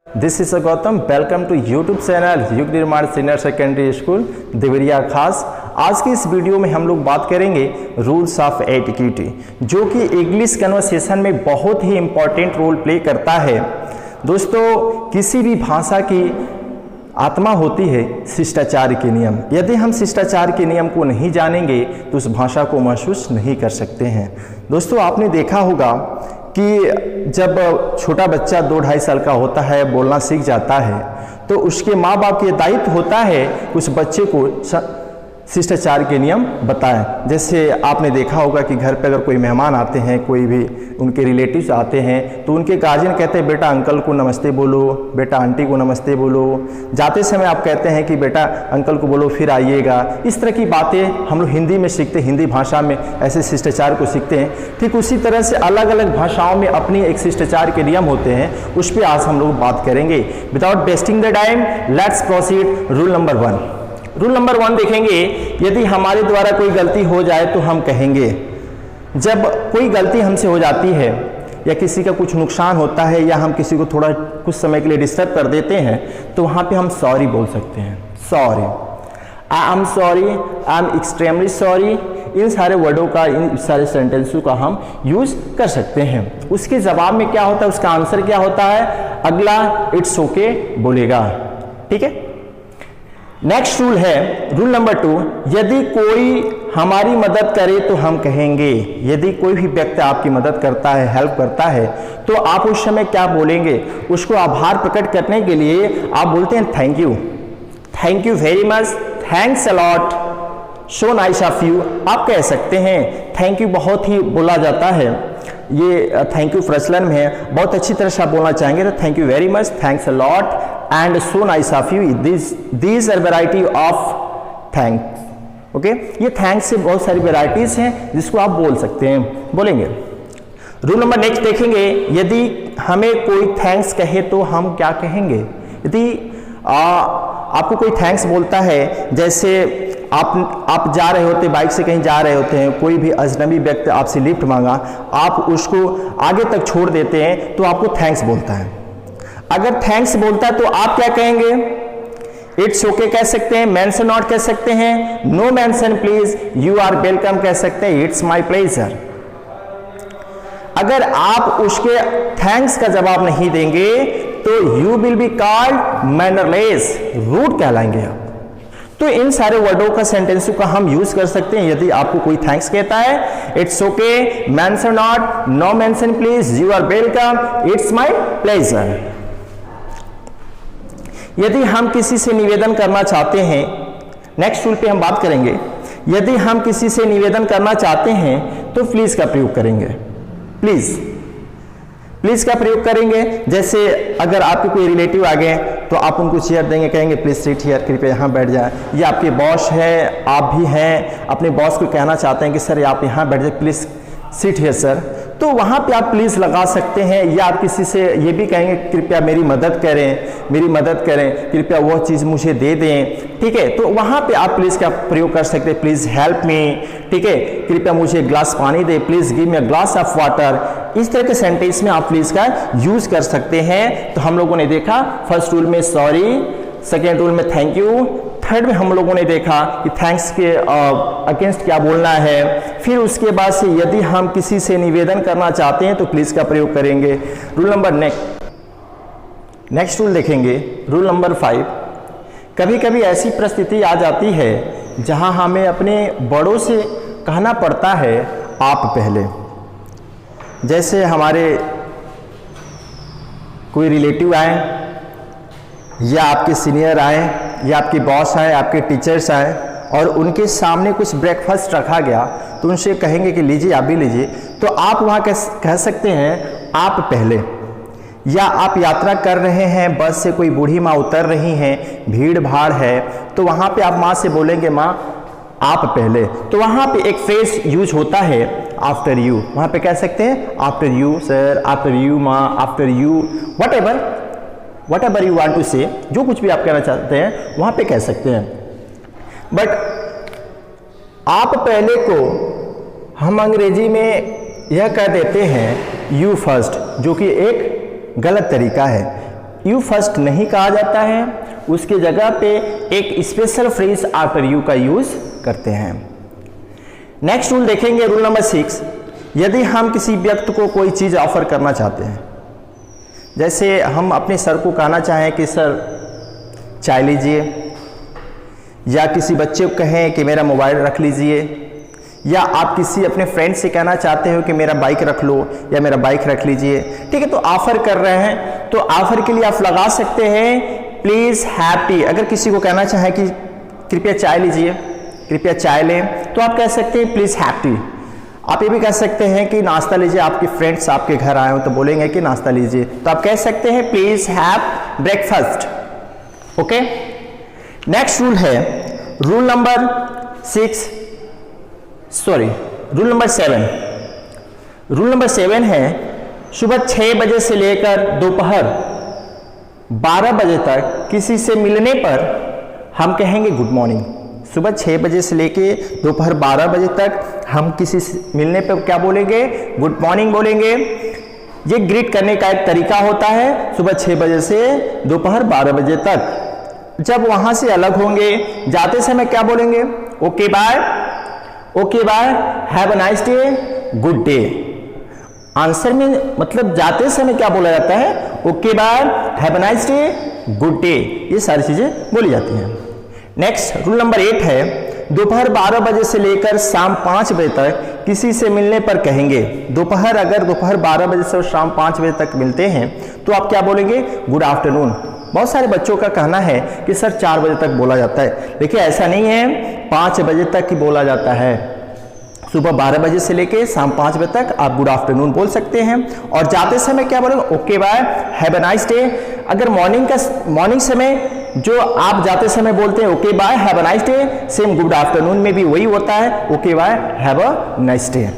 This is Gautam, welcome to YouTube channel Yug Nirman senior secondary school Deoria खास। आज की इस वीडियो में हम लोग बात करेंगे रूल्स ऑफ एटिक्यूट, जो कि इंग्लिश कन्वर्सेशन में बहुत ही इंपॉर्टेंट रोल प्ले करता है। दोस्तों, किसी भी भाषा की आत्मा होती है शिष्टाचार के नियम। यदि हम शिष्टाचार के नियम को नहीं जानेंगे तो उस भाषा को महसूस नहीं कर सकते हैं। दोस्तों, आपने देखा होगा कि जब छोटा बच्चा 2-2.5 साल का होता है, बोलना सीख जाता है, तो उसके माँ बाप के दायित्व होता है उस बच्चे को शिष्टाचार के नियम बताएं। जैसे आपने देखा होगा कि घर पे अगर कोई मेहमान आते हैं, कोई भी उनके रिलेटिव्स आते हैं, तो उनके गार्जियन कहते हैं बेटा अंकल को नमस्ते बोलो, बेटा आंटी को नमस्ते बोलो। जाते समय आप कहते हैं कि बेटा अंकल को बोलो फिर आइएगा। इस तरह की बातें हम लोग हिंदी में सीखते, हिंदी भाषा में ऐसे शिष्टाचार को सीखते हैं। ठीक उसी तरह से अलग अलग भाषाओं में अपनी एक शिष्टाचार के नियम होते हैं, उस पर आज हम लोग बात करेंगे। Without wasting the time, let's proceed. Rule number 1। Rule number 1 देखेंगे, यदि हमारे द्वारा कोई गलती हो जाए तो हम कहेंगे। जब कोई गलती हमसे हो जाती है या किसी का कुछ नुकसान होता है या हम किसी को थोड़ा कुछ समय के लिए डिस्टर्ब कर देते हैं, तो वहाँ पे हम सॉरी बोल सकते हैं। Sorry, I am sorry, I am extremely sorry. इन सारे वर्डों का, इन सारे सेंटेंसों का हम यूज़ कर सकते हैं। उसके जवाब में क्या होता है, उसका आंसर क्या होता है, अगला इट्स ओके बोलेगा। ठीक है। नेक्स्ट रूल है रूल नंबर 2। यदि कोई हमारी मदद करे तो हम कहेंगे। यदि कोई भी व्यक्ति आपकी मदद करता है, हेल्प करता है, तो आप उस समय क्या बोलेंगे? उसको आभार प्रकट करने के लिए आप बोलते हैं thank you, thank you very much, thanks a lot, so nice of you. आप कह सकते हैं। थैंक यू बहुत ही बोला जाता है, ये थैंक यू प्रचलन में है। बहुत अच्छी तरह से आप बोलना चाहेंगे तो thank you very much, thanks a lot and so nice of you. These are variety of thanks. Okay, ये थैंक्स से बहुत सारी वैरायटीज हैं जिसको आप बोल सकते हैं, बोलेंगे। रूल नंबर नेक्स्ट देखेंगे, यदि हमें कोई थैंक्स कहे तो हम क्या कहेंगे? यदि आपको कोई थैंक्स बोलता है, जैसे आप जा रहे होते, बाइक से कहीं जा रहे होते हैं, कोई भी अजनबी व्यक्ति आपसे लिफ्ट मांगा, आप उसको आगे तक छोड़ देते हैं, तो आपको थैंक्स बोलता है। अगर थैंक्स बोलता है तो आप क्या कहेंगे? इट्स ओके कह सकते हैं, मेंशन नॉट कह सकते हैं, no mention please, you are welcome कह सकते हैं, इट्स माय प्लेजर। अगर आप उसके थैंक्स का जवाब नहीं देंगे तो you will be called mannerless, rude कहलाएंगे आप। तो इन सारे वर्डों का, सेंटेंसों का हम यूज कर सकते हैं। यदि आपको कोई थैंक्स कहता है, it's okay, mention not, no mention please, you are welcome, it's my pleasure. यदि हम किसी से निवेदन करना चाहते हैं, नेक्स्ट रूल पे हम बात करेंगे। यदि हम किसी से निवेदन करना चाहते हैं तो प्लीज का प्रयोग करेंगे। प्लीज, प्लीज का प्रयोग करेंगे। जैसे अगर आपके कोई रिलेटिव आ गए तो आप उनको चेयर देंगे, कहेंगे प्लीज सिट हियर, कृपया यहाँ बैठ जाए। ये आपके बॉस है, आप भी हैं, अपने बॉस को कहना चाहते हैं कि सर आप यहाँ बैठ जाए, प्लीज सिट हियर सर, तो वहाँ पे आप प्लीज लगा सकते हैं। या आप किसी से ये भी कहेंगे कृपया मेरी मदद करें, मेरी मदद करें, कृपया वो चीज़ मुझे दे दें। ठीक है, तो वहाँ पे आप प्लीज का प्रयोग कर सकते हैं, प्लीज हेल्प मी। ठीक है, कृपया मुझे एक ग्लास पानी दे, please give me a glass of water. इस तरह के सेंटेंस में आप प्लीज का यूज कर सकते हैं। तो हम लोगों ने देखा फर्स्ट रूल में सॉरी, सेकेंड रूल में थैंक यू, थर्ड में हम लोगों ने देखा कि थैंक्स के अगेंस्ट क्या बोलना है। फिर उसके बाद से यदि हम किसी से निवेदन करना चाहते हैं तो प्लीज का प्रयोग करेंगे। रूल नंबर नेक्स्ट रूल देखेंगे, रूल नंबर 5। कभी कभी ऐसी परिस्थिति आ जाती है जहां हमें अपने बड़ों से कहना पड़ता है आप पहले। जैसे हमारे कोई रिलेटिव आए, या आपके सीनियर आए, या आपके बॉस आए, आपके टीचर्स आए, और उनके सामने कुछ ब्रेकफास्ट रखा गया, तो उनसे कहेंगे कि लीजिए आप भी लीजिए, तो आप वहाँ कह सकते हैं आप पहले। या आप यात्रा कर रहे हैं, बस से कोई बूढ़ी माँ उतर रही हैं, भीड़ भाड़ है, तो वहाँ पे आप माँ से बोलेंगे माँ आप पहले। तो वहाँ पे एक फ्रेज यूज होता है आफ्टर यू, वहाँ पे कह सकते हैं after you sir, after you ma'am, after you, whatever you want to say, जो कुछ भी आप कहना चाहते हैं वहां पे कह सकते हैं। बट आप पहले को हम अंग्रेजी में यह कह देते हैं यू फर्स्ट, जो कि एक गलत तरीका है। यू फर्स्ट नहीं कहा जाता है, उसके जगह पे एक स्पेशल फ्रेज आफ्टर यू का यूज करते हैं। नेक्स्ट रूल देखेंगे, रूल नंबर 6। यदि हम किसी व्यक्ति को कोई चीज़ ऑफर करना चाहते हैं, जैसे हम अपने सर को कहना चाहें कि सर चाय लीजिए, या किसी बच्चे को कहें कि मेरा मोबाइल रख लीजिए, या आप किसी अपने फ्रेंड से कहना चाहते हो कि मेरा बाइक रख लो या मेरा बाइक रख लीजिए, ठीक है, तो ऑफर कर रहे हैं, तो ऑफर के लिए आप लगा सकते हैं प्लीज हैव टी। अगर किसी को कहना चाहें कि कृपया चाय लीजिए, कृपया चाय लें, तो आप कह सकते हैं प्लीज हैव टी। आप ये भी कह सकते हैं कि नाश्ता लीजिए, आपके फ्रेंड्स आपके घर आए हो तो बोलेंगे कि नाश्ता लीजिए, तो आप कह सकते हैं please have breakfast. Okay, next rule है रूल नंबर 7। रूल नंबर 7 है सुबह 6 बजे से लेकर दोपहर 12 बजे तक किसी से मिलने पर हम कहेंगे गुड मॉर्निंग। सुबह 6 बजे से लेके दोपहर 12 बजे तक हम किसी से मिलने पर क्या बोलेंगे? गुड मॉर्निंग बोलेंगे। ये ग्रीट करने का एक तरीका होता है सुबह 6 बजे से दोपहर 12 बजे तक। जब वहां से अलग होंगे जाते समय क्या बोलेंगे? Okay bye, okay bye, have a nice day, good day. Answer में मतलब जाते समय क्या बोला जाता है? Okay bye, have a nice day, good day. ये सारी चीजें बोली जाती हैं। नेक्स्ट रूल नंबर 8 है दोपहर 12 बजे से लेकर शाम 5 बजे तक किसी से मिलने पर कहेंगे। अगर दोपहर 12 बजे से शाम 5 बजे तक मिलते हैं तो आप क्या बोलेंगे? Good afternoon. बहुत सारे बच्चों का कहना है कि सर 4 बजे तक बोला जाता है, देखिए ऐसा नहीं है, 5 बजे तक ही बोला जाता है। सुबह 12 बजे से लेके शाम 5 बजे तक आप गुड आफ्टरनून बोल सकते हैं। और जाते समय क्या बोलेंगे? Okay bye, have a nice day. अगर मॉर्निंग समय जो आप जाते समय बोलते हैं okay bye, have a nice day, same good afternoon में भी वही होता है, okay bye, have a nice day.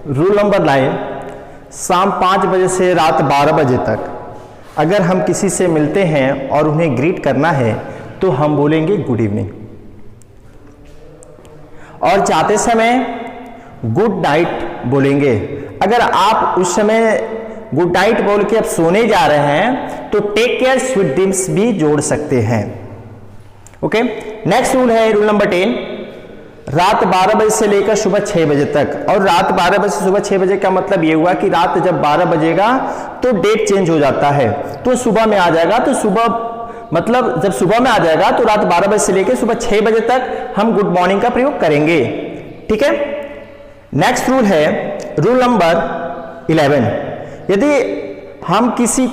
Rule number 9 शाम 5 बजे से रात 12 बजे तक अगर हम किसी से मिलते हैं और उन्हें ग्रीट करना है तो हम बोलेंगे गुड इवनिंग। और जाते समय गुड नाइट बोलेंगे। अगर आप उस समय गुड नाइट बोल के अब सोने जा रहे हैं तो टेक केयर स्वीट ड्रीम्स भी जोड़ सकते हैं। ओके, नेक्स्ट रूल है रूल नंबर 10 रात 12 बजे से लेकर सुबह 6 बजे तक। और रात 12 बजे से सुबह 6 बजे का मतलब ये हुआ कि रात जब 12 बजेगा तो डेट चेंज हो जाता है, तो सुबह में आ जाएगा। तो सुबह मतलब जब सुबह में आ जाएगा तो रात 12 बजे से लेकर सुबह 6 बजे तक हम गुड मॉर्निंग का प्रयोग करेंगे। ठीक है, नेक्स्ट रूल है रूल नंबर 11 यदि हम किसी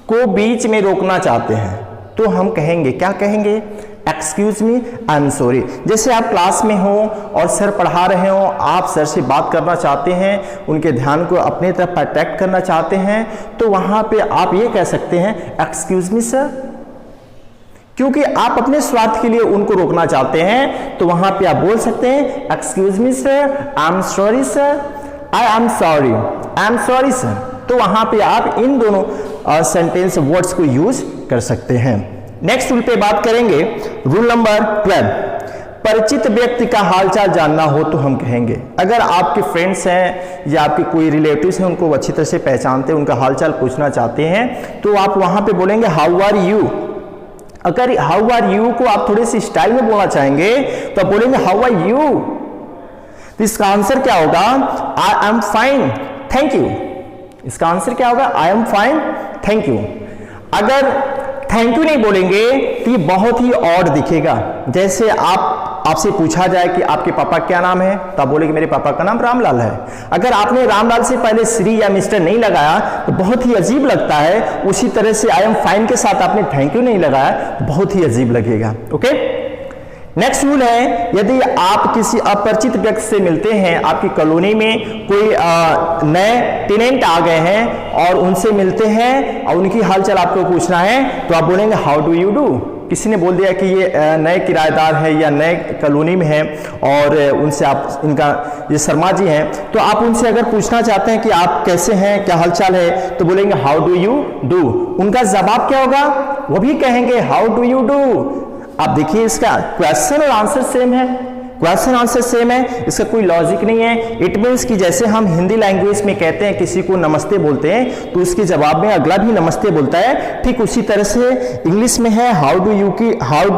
को बीच में रोकना चाहते हैं तो हम कहेंगे, क्या कहेंगे? Excuse me, I am sorry. जैसे आप क्लास में हो और सर पढ़ा रहे हो, आप सर से बात करना चाहते हैं, उनके ध्यान को अपनी तरफ अट्रैक्ट करना चाहते हैं, तो वहां पे आप ये कह सकते हैं एक्सक्यूज मी सर, क्योंकि आप अपने स्वार्थ के लिए उनको रोकना चाहते हैं। तो वहां पे आप बोल सकते हैं excuse me sir, I am sorry sir, I am sorry, I am sorry sir. तो वहां पे आप इन दोनों सेंटेंस वर्ड्स को यूज कर सकते हैं। नेक्स्ट रूल पे बात करेंगे, रूल नंबर 12 परिचित व्यक्ति का हालचाल जानना हो तो हम कहेंगे। अगर आपके फ्रेंड्स हैं या आपके कोई रिलेटिव्स हैं, उनको अच्छी तरह से पहचानते हैं, उनका हालचाल पूछना चाहते हैं, तो आप वहां पे बोलेंगे हाउ आर यू। अगर हाउ आर यू को आप थोड़े से स्टाइल में बोलना चाहेंगे तो आप बोलेंगे हाउ आर यू। तो इसका आंसर क्या होगा? I am fine, thank you. इसका आंसर क्या होगा? I am fine, thank you. अगर थैंक यू नहीं बोलेंगे तो ये बहुत ही ऑड दिखेगा। जैसे आपसे पूछा जाए कि आपके पापा क्या नाम है, तो आप बोले कि मेरे पापा का नाम रामलाल है। अगर आपने रामलाल से पहले श्री या मिस्टर नहीं लगाया तो बहुत ही अजीब लगता है। उसी तरह से आई एम फाइन के साथ आपने थैंक यू नहीं लगाया तो बहुत ही अजीब लगेगा। ओके, नेक्स्ट रूल है यदि आप किसी अपरिचित व्यक्ति से मिलते हैं, आपकी कॉलोनी में कोई नए टेनेंट आ गए हैं और उनसे मिलते हैं और उनकी हालचाल आपको पूछना है, तो आप बोलेंगे हाउ डू यू डू। किसी ने बोल दिया कि ये नए किराएदार है या नए कॉलोनी में है और उनसे आप ये शर्मा जी हैं, तो आप उनसे अगर पूछना चाहते हैं कि आप कैसे हैं, क्या हालचाल है, तो बोलेंगे हाउ डू यू डू। उनका जवाब क्या होगा? वो भी कहेंगे हाउ डू यू डू। आप देखिए इसका क्वेश्चन और आंसर सेम है, क्वेश्चन आंसर सेम है, इसका कोई लॉजिक नहीं है। इट मीन्स कि जैसे हम हिंदी लैंग्वेज में कहते हैं किसी को नमस्ते बोलते हैं तो उसके जवाब में अगला भी नमस्ते बोलता है, ठीक उसी तरह से इंग्लिश में है हाउ डू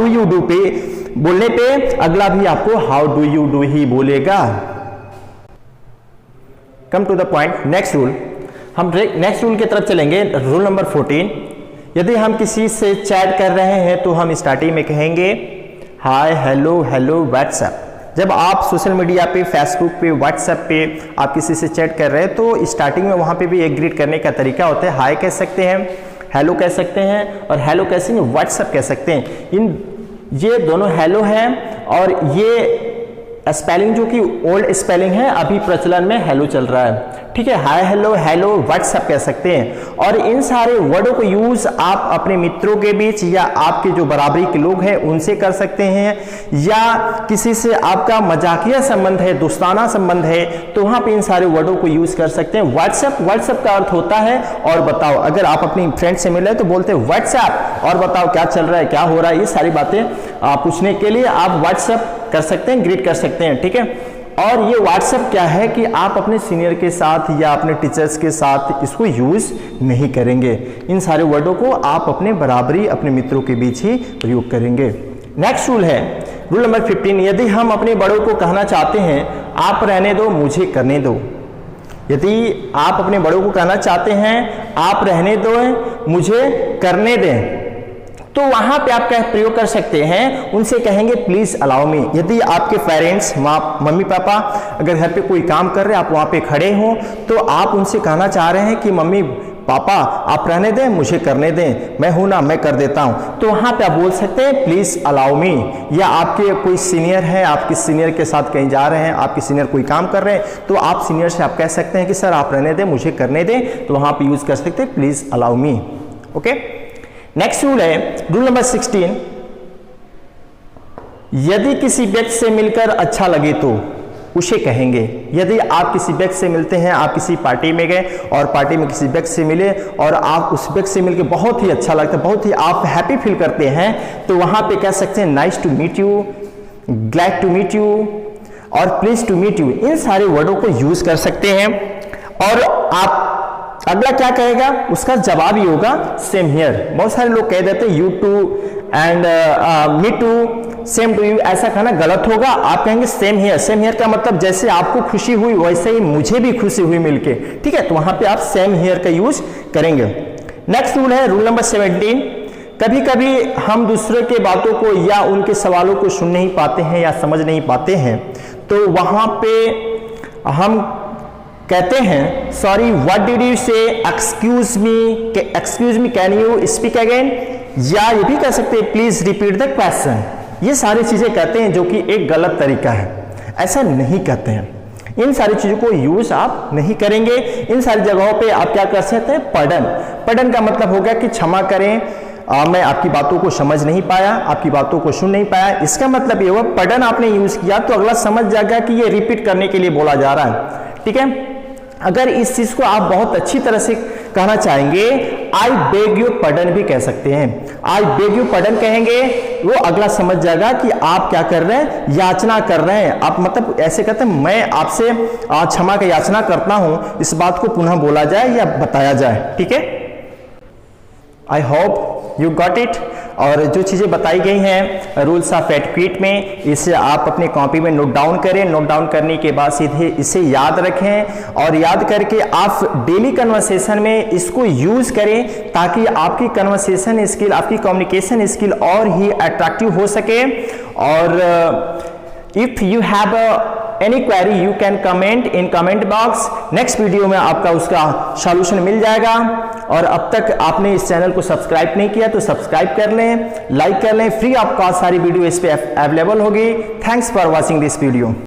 यू डू पे बोलने पे अगला भी आपको हाउ डू यू डू ही बोलेगा। Come to the point, next rule, हम नेक्स्ट रूल की तरफ चलेंगे। रूल नंबर 14, यदि हम किसी से चैट कर रहे हैं तो हम स्टार्टिंग में कहेंगे हाय हेलो हेलो व्हाट्सएप। जब आप सोशल मीडिया पे, फेसबुक पे, व्हाट्सएप पे आप किसी से चैट कर रहे हैं तो स्टार्टिंग में वहाँ पे भी एक ग्रीट करने का तरीका होता है, हाय कह सकते हैं, हेलो कह सकते हैं और हेलो कैसे व्हाट्सएप कह सकते हैं। ये दोनों हेलो हैं और ये स्पेलिंग जो कि ओल्ड स्पेलिंग है, अभी प्रचलन में हेलो चल रहा है, ठीक है। हाय हेलो हेलो व्हाट्सएप कह सकते हैं और इन सारे वर्डों को यूज आप अपने मित्रों के बीच या आपके जो बराबरी के लोग हैं उनसे कर सकते हैं, या किसी से आपका मजाकिया संबंध है, दोस्ताना संबंध है तो वहां पे इन सारे वर्डों को यूज कर सकते हैं। व्हाट्सएप का अर्थ होता है और बताओ। अगर आप अपनी फ्रेंड से मिले तो बोलते हैं व्हाट्सएप, और बताओ क्या चल रहा है, क्या हो रहा है, ये सारी बातें पूछने के लिए आप व्हाट्सएप कर सकते हैं, ग्रीट कर सकते हैं, ठीक है। और ये व्हाट्सएप क्या है कि आप अपने सीनियर के साथ या अपने टीचर्स के साथ इसको यूज नहीं करेंगे। इन सारे वर्डों को आप अपने बराबरी, अपने मित्रों के बीच ही प्रयोग करेंगे। नेक्स्ट रूल है रूल नंबर 15, यदि हम अपने बड़ों को कहना चाहते हैं आप रहने दो मुझे करने दो। यदि आप अपने बड़ों को कहना चाहते हैं आप रहने दो मुझे करने दें तो वहां पे आप क्या प्रयोग कर सकते हैं, उनसे कहेंगे प्लीज अलाउ मी। यदि आपके पेरेंट्स, मम्मी पापा अगर घर पे कोई काम कर रहे हैं, आप वहां पे खड़े हो तो आप उनसे कहना चाह रहे हैं कि मम्मी पापा आप रहने दें मुझे करने दें, मैं हूं ना मैं कर देता हूं, तो वहां पे आप बोल सकते हैं प्लीज अलाउ मी। या आपके कोई सीनियर है, आपके सीनियर के साथ कहीं जा रहे हैं, आपके सीनियर कोई काम कर रहे हैं तो आप सीनियर से आप कह सकते हैं कि सर आप रहने दें मुझे करने दें, तो वहां पे यूज कर सकते हैं please allow me. Okay, next rule है रूल नंबर 16, यदि किसी व्यक्ति से मिलकर अच्छा लगे तो उसे कहेंगे। यदि आप किसी व्यक्ति से मिलते हैं, आप किसी पार्टी में गए और पार्टी में किसी व्यक्ति से मिले और आप उस व्यक्ति से मिलकर बहुत ही अच्छा लगता है, बहुत ही आप हैप्पी फील करते हैं, तो वहां पे कह सकते हैं nice to meet you, glad to meet you और प्लीज टू मीट यू। इन सारे वर्डों को यूज कर सकते हैं। और आप अगला क्या कहेगा, उसका जवाब ही होगा सेम हियर। बहुत सारे लोग कह देते हैं you too and me too, same to you, ऐसा कहना गलत होगा। आप कहेंगे सेम हियर। सेम हियर का मतलब जैसे आपको खुशी हुई वैसे ही मुझे भी खुशी हुई मिलके, ठीक है, तो वहां पे आप सेम हियर का यूज करेंगे। नेक्स्ट रूल है रूल नंबर 17, कभी कभी हम दूसरे के बातों को या उनके सवालों को सुन नहीं पाते हैं या समझ नहीं पाते हैं, तो वहां पे हम कहते हैं सॉरी व्हाट डिड यू से, excuse me can you speak again, या ये भी कह सकते हैं प्लीज रिपीट द क्वेश्चन। ये सारी चीजें कहते हैं जो कि एक गलत तरीका है, ऐसा नहीं कहते हैं। इन सारी चीजों को यूज आप नहीं करेंगे। इन सारी जगहों पे आप क्या कर सकते हैं, पढ़न का मतलब हो गया कि क्षमा करें, मैं आपकी बातों को समझ नहीं पाया, आपकी बातों को सुन नहीं पाया। इसका मतलब ये हुआ पढ़न आपने यूज किया तो अगला समझ जाएगा कि ये रिपीट करने के लिए बोला जा रहा है, ठीक है। अगर इस चीज को आप बहुत अच्छी तरह से कहना चाहेंगे, आई बेग यू पार्डन भी कह सकते हैं। आई बेग यू पार्डन कहेंगे, वो अगला समझ जाएगा कि आप क्या कर रहे हैं, याचना कर रहे हैं। आप मतलब ऐसे कहते हैं मैं आपसे क्षमा का याचना करता हूं, इस बात को पुनः बोला जाए या बताया जाए, ठीक है। I hope you got it. और जो चीज़ें बताई गई हैं रूल्स ऑफ एटिक्वेट में, इसे आप अपने कॉपी में नोट डाउन करें। नोट डाउन करने के बाद सीधे इसे याद रखें और याद करके आप डेली कन्वर्सेशन में इसको यूज करें ताकि आपकी कन्वर्सेशन स्किल, आपकी कम्युनिकेशन स्किल और ही अट्रैक्टिव हो सके। और if you have any query you can comment in comment box. Next video में आपका उसका सॉल्यूशन मिल जाएगा। और अब तक आपने इस चैनल को सब्सक्राइब नहीं किया तो सब्सक्राइब कर लें, लाइक कर लें। फ्री ऑफ कॉस्ट सारी वीडियो इस पे अवेलेबल होगी। Thanks for watching this video.